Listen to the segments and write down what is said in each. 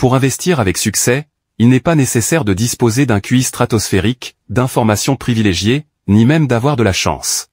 Pour investir avec succès, il n'est pas nécessaire de disposer d'un QI stratosphérique, d'informations privilégiées, ni même d'avoir de la chance.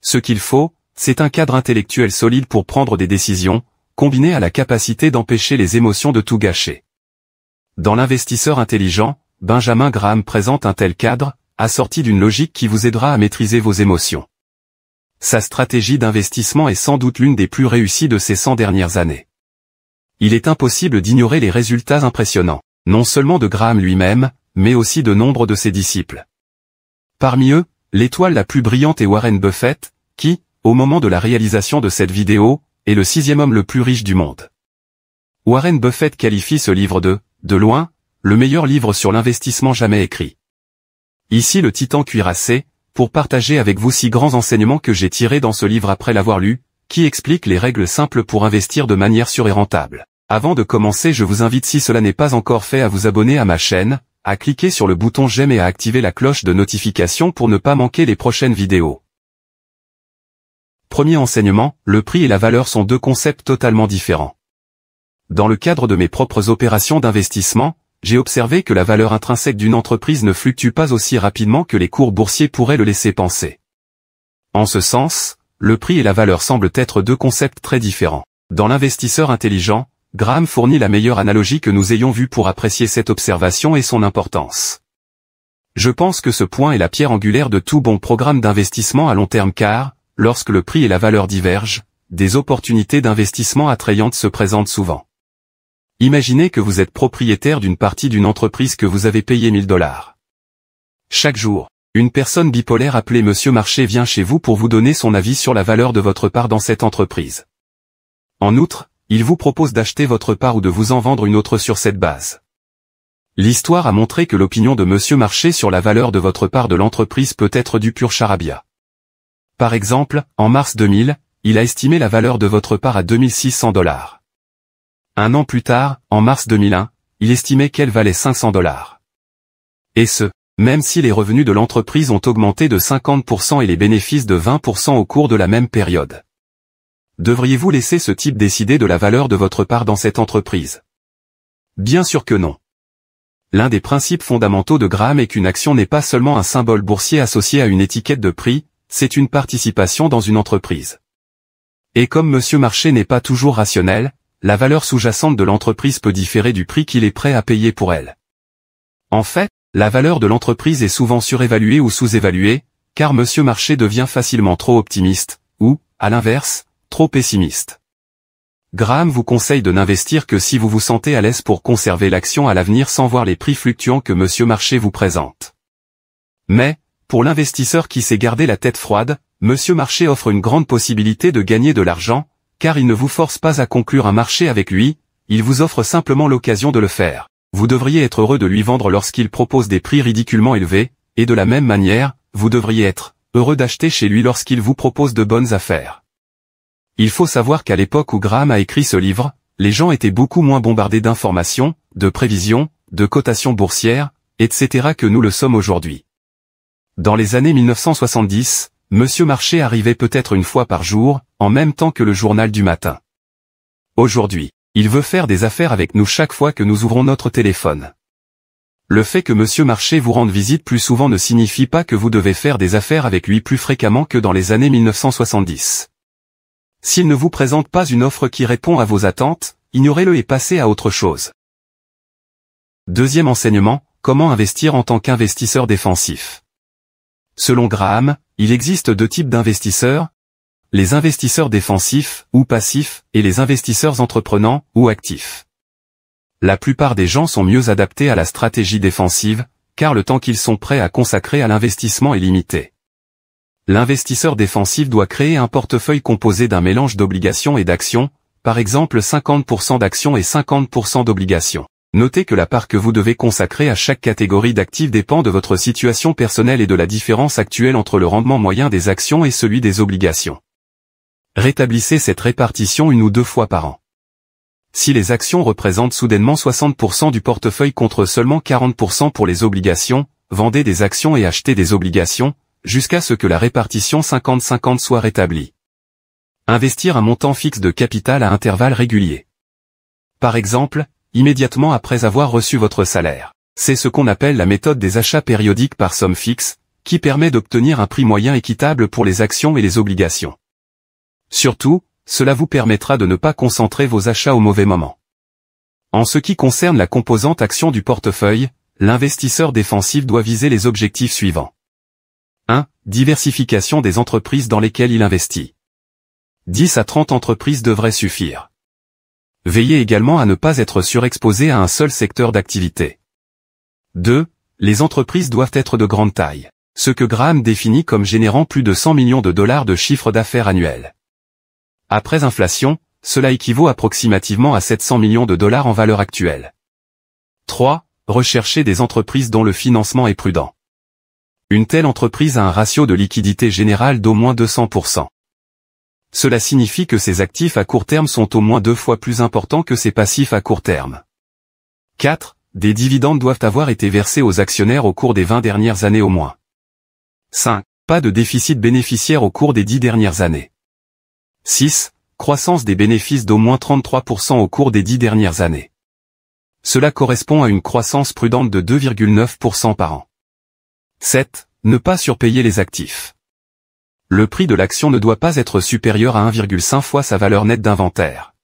Ce qu'il faut, c'est un cadre intellectuel solide pour prendre des décisions, combiné à la capacité d'empêcher les émotions de tout gâcher. Dans l'investisseur intelligent, Benjamin Graham présente un tel cadre, assorti d'une logique qui vous aidera à maîtriser vos émotions. Sa stratégie d'investissement est sans doute l'une des plus réussies de ces 100 dernières années. Il est impossible d'ignorer les résultats impressionnants, non seulement de Graham lui-même, mais aussi de nombre de ses disciples. Parmi eux, l'étoile la plus brillante est Warren Buffett, qui, au moment de la réalisation de cette vidéo, est le 6e homme le plus riche du monde. Warren Buffett qualifie ce livre de loin, le meilleur livre sur l'investissement jamais écrit. Ici le titan cuirassé, pour partager avec vous 6 grands enseignements que j'ai tirés dans ce livre après l'avoir lu, qui expliquent les règles simples pour investir de manière sûre et rentable. Avant de commencer, je vous invite, si cela n'est pas encore fait, à vous abonner à ma chaîne, à cliquer sur le bouton j'aime et à activer la cloche de notification pour ne pas manquer les prochaines vidéos. Premier enseignement, le prix et la valeur sont 2 concepts totalement différents. Dans le cadre de mes propres opérations d'investissement, j'ai observé que la valeur intrinsèque d'une entreprise ne fluctue pas aussi rapidement que les cours boursiers pourraient le laisser penser. En ce sens, le prix et la valeur semblent être 2 concepts très différents. Dans l'investisseur intelligent, Graham fournit la meilleure analogie que nous ayons vue pour apprécier cette observation et son importance. Je pense que ce point est la pierre angulaire de tout bon programme d'investissement à long terme car, lorsque le prix et la valeur divergent, des opportunités d'investissement attrayantes se présentent souvent. Imaginez que vous êtes propriétaire d'une partie d'une entreprise que vous avez payé 1000 $. Chaque jour, une personne bipolaire appelée Monsieur Marché vient chez vous pour vous donner son avis sur la valeur de votre part dans cette entreprise. En outre, il vous propose d'acheter votre part ou de vous en vendre une autre sur cette base. L'histoire a montré que l'opinion de Monsieur Marché sur la valeur de votre part de l'entreprise peut être du pur charabia. Par exemple, en mars 2000, il a estimé la valeur de votre part à 2600 $. Un an plus tard, en mars 2001, il estimait qu'elle valait 500 $. Et ce, même si les revenus de l'entreprise ont augmenté de 50% et les bénéfices de 20% au cours de la même période. Devriez-vous laisser ce type décider de la valeur de votre part dans cette entreprise? Bien sûr que non. L'un des principes fondamentaux de Graham est qu'une action n'est pas seulement un symbole boursier associé à une étiquette de prix, c'est une participation dans une entreprise. Et comme Monsieur Marché n'est pas toujours rationnel, la valeur sous-jacente de l'entreprise peut différer du prix qu'il est prêt à payer pour elle. En fait, la valeur de l'entreprise est souvent surévaluée ou sous-évaluée, car Monsieur Marché devient facilement trop optimiste, ou, à l'inverse, trop pessimiste. Graham vous conseille de n'investir que si vous vous sentez à l'aise pour conserver l'action à l'avenir sans voir les prix fluctuants que Monsieur Marché vous présente. Mais, pour l'investisseur qui sait garder la tête froide, Monsieur Marché offre une grande possibilité de gagner de l'argent, car il ne vous force pas à conclure un marché avec lui, il vous offre simplement l'occasion de le faire. Vous devriez être heureux de lui vendre lorsqu'il propose des prix ridiculement élevés, et de la même manière, vous devriez être heureux d'acheter chez lui lorsqu'il vous propose de bonnes affaires. Il faut savoir qu'à l'époque où Graham a écrit ce livre, les gens étaient beaucoup moins bombardés d'informations, de prévisions, de cotations boursières, etc. que nous le sommes aujourd'hui. Dans les années 1970, Monsieur Marché arrivait peut-être une fois par jour, en même temps que le journal du matin. Aujourd'hui, il veut faire des affaires avec nous chaque fois que nous ouvrons notre téléphone. Le fait que Monsieur Marché vous rende visite plus souvent ne signifie pas que vous devez faire des affaires avec lui plus fréquemment que dans les années 1970. S'il ne vous présente pas une offre qui répond à vos attentes, ignorez-le et passez à autre chose. Deuxième enseignement, comment investir en tant qu'investisseur défensif. Selon Graham, il existe 2 types d'investisseurs, les investisseurs défensifs, ou passifs, et les investisseurs entreprenants, ou actifs. La plupart des gens sont mieux adaptés à la stratégie défensive, car le temps qu'ils sont prêts à consacrer à l'investissement est limité. L'investisseur défensif doit créer un portefeuille composé d'un mélange d'obligations et d'actions, par exemple 50% d'actions et 50% d'obligations. Notez que la part que vous devez consacrer à chaque catégorie d'actifs dépend de votre situation personnelle et de la différence actuelle entre le rendement moyen des actions et celui des obligations. Rétablissez cette répartition 1 ou 2 fois par an. Si les actions représentent soudainement 60% du portefeuille contre seulement 40% pour les obligations, vendez des actions et achetez des obligations, jusqu'à ce que la répartition 50-50 soit rétablie. Investir un montant fixe de capital à intervalles réguliers. Par exemple, immédiatement après avoir reçu votre salaire. C'est ce qu'on appelle la méthode des achats périodiques par somme fixe, qui permet d'obtenir un prix moyen équitable pour les actions et les obligations. Surtout, cela vous permettra de ne pas concentrer vos achats au mauvais moment. En ce qui concerne la composante action du portefeuille, l'investisseur défensif doit viser les objectifs suivants. 1. Diversification des entreprises dans lesquelles il investit. 10 à 30 entreprises devraient suffire. Veillez également à ne pas être surexposé à un seul secteur d'activité. 2. Les entreprises doivent être de grande taille, ce que Graham définit comme générant plus de 100 millions de dollars de chiffre d'affaires annuel. Après inflation, cela équivaut approximativement à 700 millions de dollars en valeur actuelle. 3. Rechercher des entreprises dont le financement est prudent. Une telle entreprise a un ratio de liquidité générale d'au moins 200%. Cela signifie que ses actifs à court terme sont au moins 2 fois plus importants que ses passifs à court terme. 4. Des dividendes doivent avoir été versés aux actionnaires au cours des 20 dernières années au moins. 5. Pas de déficit bénéficiaire au cours des 10 dernières années. 6. Croissance des bénéfices d'au moins 33% au cours des 10 dernières années. Cela correspond à une croissance prudente de 2,9% par an. 7. Ne pas surpayer les actifs. Le prix de l'action ne doit pas être supérieur à 1,5 fois sa valeur nette d'inventaire.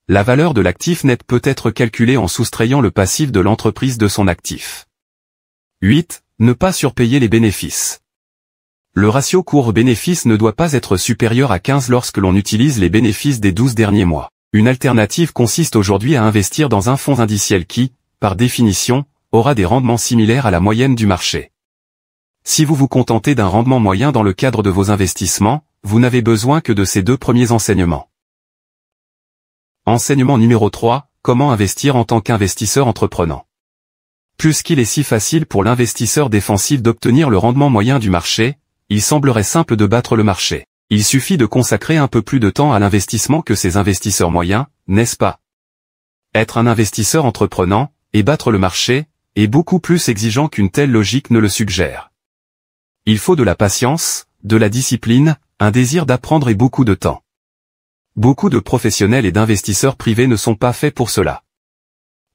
La valeur de l'actif net peut être calculée en soustrayant le passif de l'entreprise de son actif. 8. Ne pas surpayer les bénéfices. Le ratio cours-bénéfice ne doit pas être supérieur à 15 lorsque l'on utilise les bénéfices des 12 derniers mois. Une alternative consiste aujourd'hui à investir dans un fonds indiciel qui, par définition, aura des rendements similaires à la moyenne du marché. Si vous vous contentez d'un rendement moyen dans le cadre de vos investissements, vous n'avez besoin que de ces 2 premiers enseignements. Enseignement numéro 3, comment investir en tant qu'investisseur entreprenant. Puisqu'il est si facile pour l'investisseur défensif d'obtenir le rendement moyen du marché, il semblerait simple de battre le marché. Il suffit de consacrer un peu plus de temps à l'investissement que ces investisseurs moyens, n'est-ce pas? Être un investisseur entreprenant, et battre le marché, est beaucoup plus exigeant qu'une telle logique ne le suggère. Il faut de la patience, de la discipline, un désir d'apprendre et beaucoup de temps. Beaucoup de professionnels et d'investisseurs privés ne sont pas faits pour cela.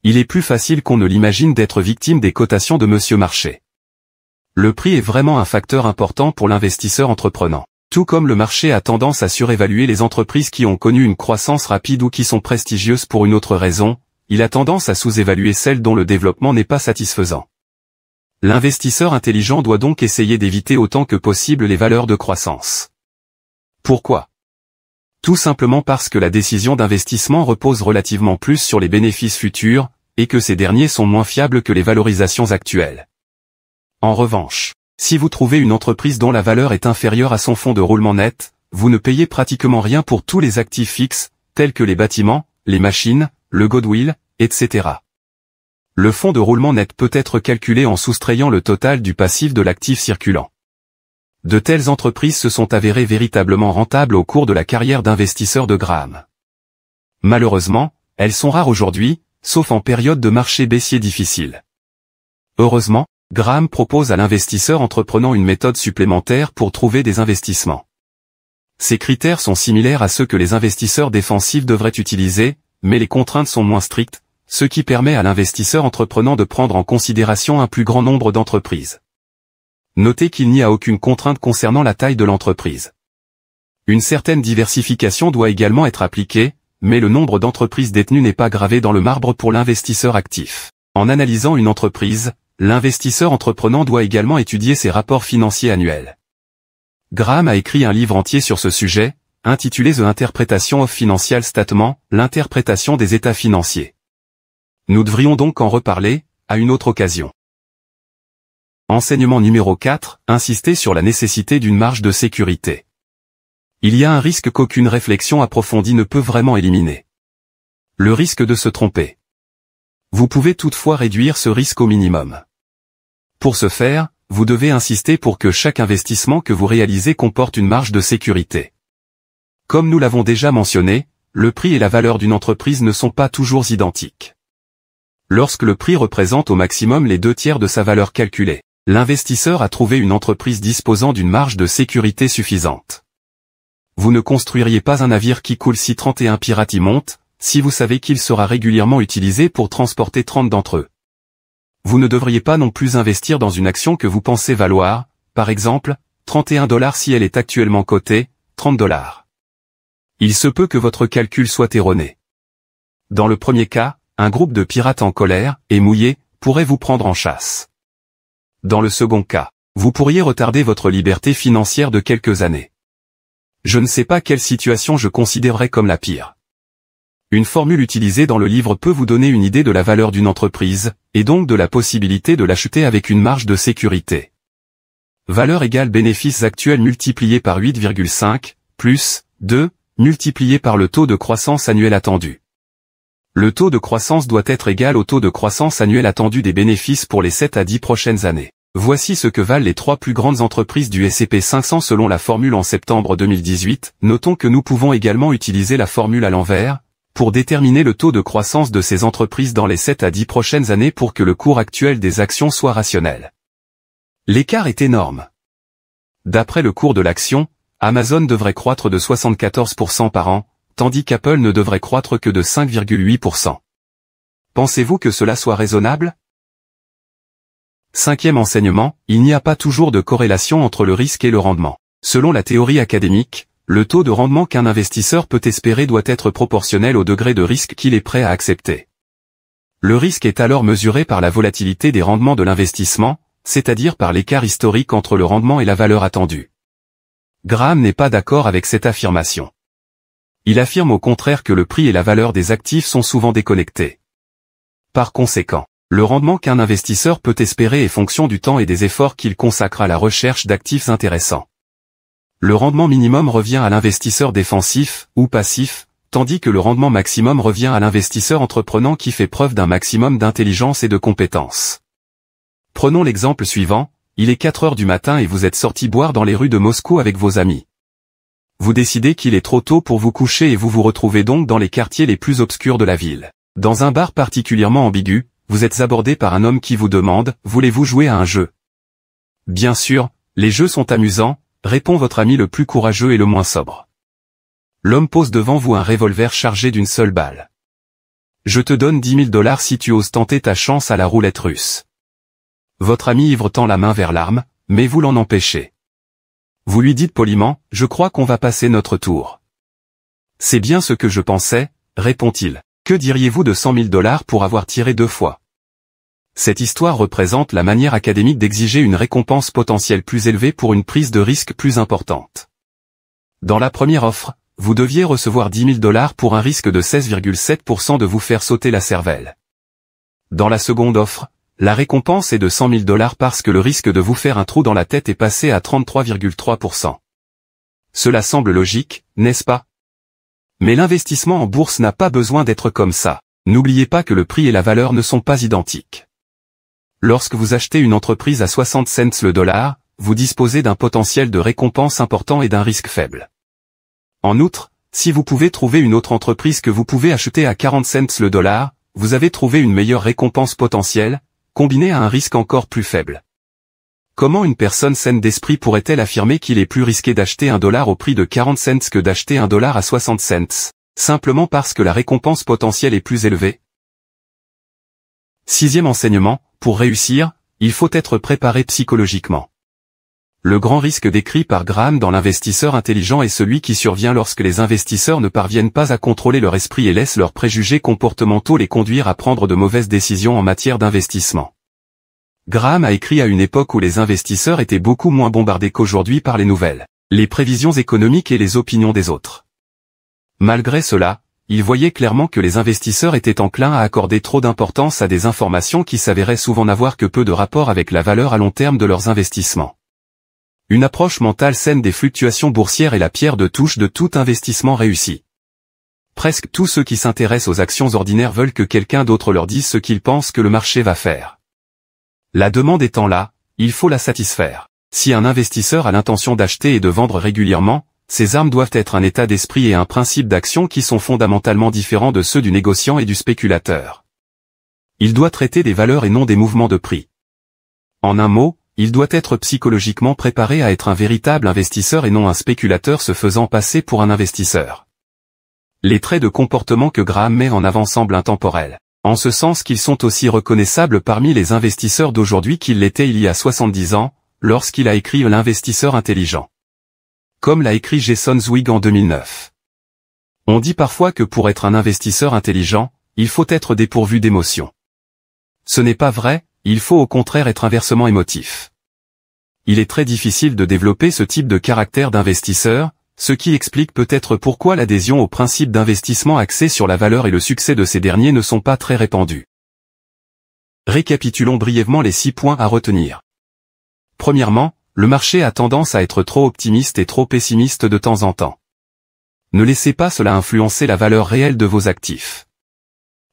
Il est plus facile qu'on ne l'imagine d'être victime des cotations de Monsieur Marché. Le prix est vraiment un facteur important pour l'investisseur entreprenant. Tout comme le marché a tendance à surévaluer les entreprises qui ont connu une croissance rapide ou qui sont prestigieuses pour une autre raison, il a tendance à sous-évaluer celles dont le développement n'est pas satisfaisant. L'investisseur intelligent doit donc essayer d'éviter autant que possible les valeurs de croissance. Pourquoi? Tout simplement parce que la décision d'investissement repose relativement plus sur les bénéfices futurs, et que ces derniers sont moins fiables que les valorisations actuelles. En revanche, si vous trouvez une entreprise dont la valeur est inférieure à son fonds de roulement net, vous ne payez pratiquement rien pour tous les actifs fixes, tels que les bâtiments, les machines, le goodwill, etc. Le fonds de roulement net peut être calculé en soustrayant le total du passif de l'actif circulant. De telles entreprises se sont avérées véritablement rentables au cours de la carrière d'investisseur de Graham. Malheureusement, elles sont rares aujourd'hui, sauf en période de marché baissier difficile. Heureusement, Graham propose à l'investisseur entreprenant une méthode supplémentaire pour trouver des investissements. Ces critères sont similaires à ceux que les investisseurs défensifs devraient utiliser, mais les contraintes sont moins strictes, ce qui permet à l'investisseur entreprenant de prendre en considération un plus grand nombre d'entreprises. Notez qu'il n'y a aucune contrainte concernant la taille de l'entreprise. Une certaine diversification doit également être appliquée, mais le nombre d'entreprises détenues n'est pas gravé dans le marbre pour l'investisseur actif. En analysant une entreprise, l'investisseur entreprenant doit également étudier ses rapports financiers annuels. Graham a écrit un livre entier sur ce sujet, intitulé The Interpretation of Financial Statements, l'interprétation des états financiers. Nous devrions donc en reparler, à une autre occasion. Enseignement numéro 4, insister sur la nécessité d'une marge de sécurité. Il y a un risque qu'aucune réflexion approfondie ne peut vraiment éliminer. Le risque de se tromper. Vous pouvez toutefois réduire ce risque au minimum. Pour ce faire, vous devez insister pour que chaque investissement que vous réalisez comporte une marge de sécurité. Comme nous l'avons déjà mentionné, le prix et la valeur d'une entreprise ne sont pas toujours identiques. Lorsque le prix représente au maximum les 2/3 de sa valeur calculée, l'investisseur a trouvé une entreprise disposant d'une marge de sécurité suffisante. Vous ne construiriez pas un navire qui coule si 31 pirates y montent, si vous savez qu'il sera régulièrement utilisé pour transporter 30 d'entre eux. Vous ne devriez pas non plus investir dans une action que vous pensez valoir, par exemple, 31 $ si elle est actuellement cotée, 30 $. Il se peut que votre calcul soit erroné. Dans le premier cas, un groupe de pirates en colère, et mouillés, pourrait vous prendre en chasse. Dans le second cas, vous pourriez retarder votre liberté financière de quelques années. Je ne sais pas quelle situation je considérerais comme la pire. Une formule utilisée dans le livre peut vous donner une idée de la valeur d'une entreprise, et donc de la possibilité de l'acheter avec une marge de sécurité. Valeur égale bénéfices actuels multipliés par 8,5, plus 2, multiplié par le taux de croissance annuel attendu. Le taux de croissance doit être égal au taux de croissance annuel attendu des bénéfices pour les 7 à 10 prochaines années. Voici ce que valent les 3 plus grandes entreprises du S&P 500 selon la formule en septembre 2018. Notons que nous pouvons également utiliser la formule à l'envers, pour déterminer le taux de croissance de ces entreprises dans les 7 à 10 prochaines années pour que le cours actuel des actions soit rationnel. L'écart est énorme. D'après le cours de l'action, Amazon devrait croître de 74% par an, tandis qu'Apple ne devrait croître que de 5,8%. Pensez-vous que cela soit raisonnable? Cinquième enseignement, il n'y a pas toujours de corrélation entre le risque et le rendement. Selon la théorie académique, le taux de rendement qu'un investisseur peut espérer doit être proportionnel au degré de risque qu'il est prêt à accepter. Le risque est alors mesuré par la volatilité des rendements de l'investissement, c'est-à-dire par l'écart historique entre le rendement et la valeur attendue. Graham n'est pas d'accord avec cette affirmation. Il affirme au contraire que le prix et la valeur des actifs sont souvent déconnectés. Par conséquent, le rendement qu'un investisseur peut espérer est fonction du temps et des efforts qu'il consacre à la recherche d'actifs intéressants. Le rendement minimum revient à l'investisseur défensif, ou passif, tandis que le rendement maximum revient à l'investisseur entreprenant qui fait preuve d'un maximum d'intelligence et de compétence. Prenons l'exemple suivant, il est 4 heures du matin et vous êtes sorti boire dans les rues de Moscou avec vos amis. Vous décidez qu'il est trop tôt pour vous coucher et vous vous retrouvez donc dans les quartiers les plus obscurs de la ville. Dans un bar particulièrement ambigu, vous êtes abordé par un homme qui vous demande « Voulez-vous jouer à un jeu ?» Bien sûr, les jeux sont amusants, répond votre ami le plus courageux et le moins sobre. L'homme pose devant vous un revolver chargé d'une seule balle. « Je te donne 10 000 $ si tu oses tenter ta chance à la roulette russe. » Votre ami ivre tend la main vers l'arme, mais vous l'en empêchez. Vous lui dites poliment, « Je crois qu'on va passer notre tour. » C'est bien ce que je pensais, répond-il. Que diriez-vous de 100 000 $ pour avoir tiré 2 fois? Cette histoire représente la manière académique d'exiger une récompense potentielle plus élevée pour une prise de risque plus importante. Dans la première offre, vous deviez recevoir 10 000 $ pour un risque de 16,7% de vous faire sauter la cervelle. Dans la seconde offre, la récompense est de 100 000 $ parce que le risque de vous faire un trou dans la tête est passé à 33,3%. Cela semble logique, n'est-ce pas? Mais l'investissement en bourse n'a pas besoin d'être comme ça. N'oubliez pas que le prix et la valeur ne sont pas identiques. Lorsque vous achetez une entreprise à 60 cents le dollar, vous disposez d'un potentiel de récompense important et d'un risque faible. En outre, si vous pouvez trouver une autre entreprise que vous pouvez acheter à 40 cents le dollar, vous avez trouvé une meilleure récompense potentielle, combinée à un risque encore plus faible. Comment une personne saine d'esprit pourrait-elle affirmer qu'il est plus risqué d'acheter un dollar au prix de 40 cents que d'acheter un dollar à 60 cents, simplement parce que la récompense potentielle est plus élevée? Sixième enseignement, pour réussir, il faut être préparé psychologiquement. Le grand risque décrit par Graham dans l'investisseur intelligent est celui qui survient lorsque les investisseurs ne parviennent pas à contrôler leur esprit et laissent leurs préjugés comportementaux les conduire à prendre de mauvaises décisions en matière d'investissement. Graham a écrit à une époque où les investisseurs étaient beaucoup moins bombardés qu'aujourd'hui par les nouvelles, les prévisions économiques et les opinions des autres. Malgré cela, il voyait clairement que les investisseurs étaient enclins à accorder trop d'importance à des informations qui s'avéraient souvent n'avoir que peu de rapport avec la valeur à long terme de leurs investissements. Une approche mentale saine des fluctuations boursières est la pierre de touche de tout investissement réussi. Presque tous ceux qui s'intéressent aux actions ordinaires veulent que quelqu'un d'autre leur dise ce qu'ils pensent que le marché va faire. La demande étant là, il faut la satisfaire. Si un investisseur a l'intention d'acheter et de vendre régulièrement, ses armes doivent être un état d'esprit et un principe d'action qui sont fondamentalement différents de ceux du négociant et du spéculateur. Il doit traiter des valeurs et non des mouvements de prix. En un mot, il doit être psychologiquement préparé à être un véritable investisseur et non un spéculateur se faisant passer pour un investisseur. Les traits de comportement que Graham met en avant semblent intemporels, en ce sens qu'ils sont aussi reconnaissables parmi les investisseurs d'aujourd'hui qu'ils l'étaient il y a 70 ans, lorsqu'il a écrit L'investisseur intelligent. Comme l'a écrit Jason Zweig en 2009. On dit parfois que pour être un investisseur intelligent, il faut être dépourvu d'émotions. Ce n'est pas vrai, il faut au contraire être inversement émotif. Il est très difficile de développer ce type de caractère d'investisseur, ce qui explique peut-être pourquoi l'adhésion au principe d'investissement axé sur la valeur et le succès de ces derniers ne sont pas très répandus. Récapitulons brièvement les 6 points à retenir. Premièrement, le marché a tendance à être trop optimiste et trop pessimiste de temps en temps. Ne laissez pas cela influencer la valeur réelle de vos actifs.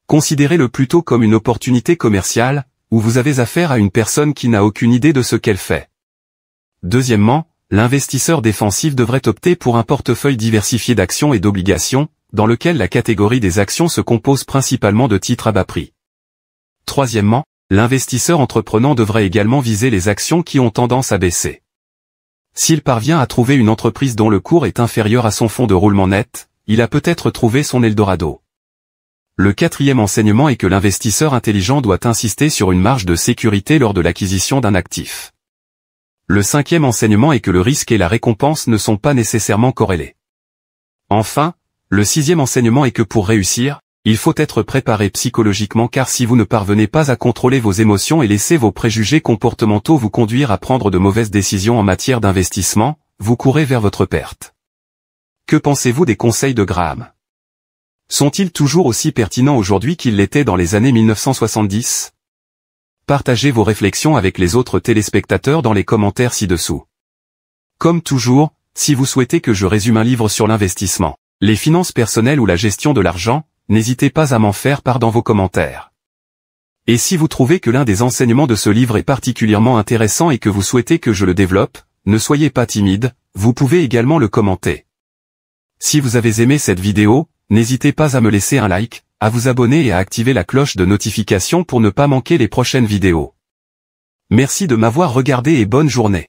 Considérez-le plutôt comme une opportunité commerciale, où vous avez affaire à une personne qui n'a aucune idée de ce qu'elle fait. Deuxièmement, l'investisseur défensif devrait opter pour un portefeuille diversifié d'actions et d'obligations, dans lequel la catégorie des actions se compose principalement de titres à bas prix. Troisièmement, l'investisseur entreprenant devrait également viser les actions qui ont tendance à baisser. S'il parvient à trouver une entreprise dont le cours est inférieur à son fonds de roulement net, il a peut-être trouvé son Eldorado. Le quatrième enseignement est que l'investisseur intelligent doit insister sur une marge de sécurité lors de l'acquisition d'un actif. Le cinquième enseignement est que le risque et la récompense ne sont pas nécessairement corrélés. Enfin, le sixième enseignement est que pour réussir, il faut être préparé psychologiquement car si vous ne parvenez pas à contrôler vos émotions et laisser vos préjugés comportementaux vous conduire à prendre de mauvaises décisions en matière d'investissement, vous courez vers votre perte. Que pensez-vous des conseils de Graham? Sont-ils toujours aussi pertinents aujourd'hui qu'ils l'étaient dans les années 1970? Partagez vos réflexions avec les autres téléspectateurs dans les commentaires ci-dessous. Comme toujours, si vous souhaitez que je résume un livre sur l'investissement, les finances personnelles ou la gestion de l'argent, n'hésitez pas à m'en faire part dans vos commentaires. Et si vous trouvez que l'un des enseignements de ce livre est particulièrement intéressant et que vous souhaitez que je le développe, ne soyez pas timide, vous pouvez également le commenter. Si vous avez aimé cette vidéo, n'hésitez pas à me laisser un like, à vous abonner et à activer la cloche de notification pour ne pas manquer les prochaines vidéos. Merci de m'avoir regardé et bonne journée.